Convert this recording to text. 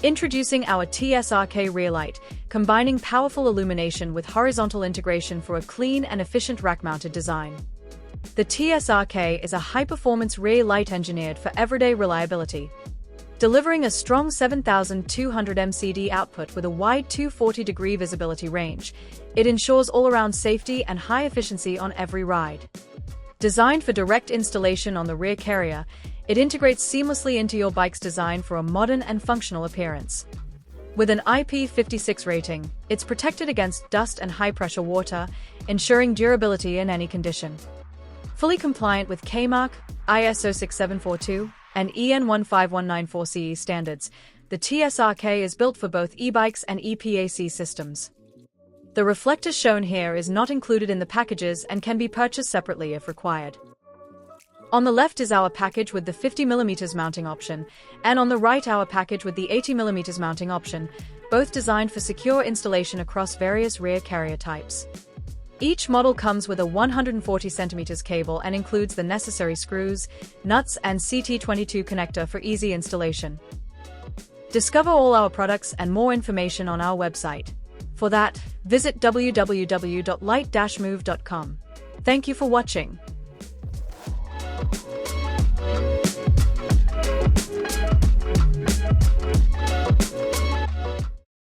Introducing our StVZO-K rear light, combining powerful illumination with horizontal integration for a clean and efficient rack-mounted design. The StVZO-K is a high-performance rear light engineered for everyday reliability. Delivering a strong 7,200 mcd output with a wide 240-degree visibility range, it ensures all-around safety and high efficiency on every ride. Designed for direct installation on the rear carrier, it integrates seamlessly into your bike's design for a modern and functional appearance. With an IP56 rating, it's protected against dust and high-pressure water, ensuring durability in any condition. Fully compliant with K-Mark, ISO 6742, and EN 15194 CE standards, the StVZO-K is built for both e-bikes and EPAC systems. The reflector shown here is not included in the packages and can be purchased separately if required. On the left is our package with the 50mm mounting option, and on the right our package with the 80mm mounting option, both designed for secure installation across various rear carrier types. Each model comes with a 140cm cable and includes the necessary screws, nuts and CT22 connector for easy installation. Discover all our products and more information on our website. For that, visit www.litemove.com. Thank you for watching.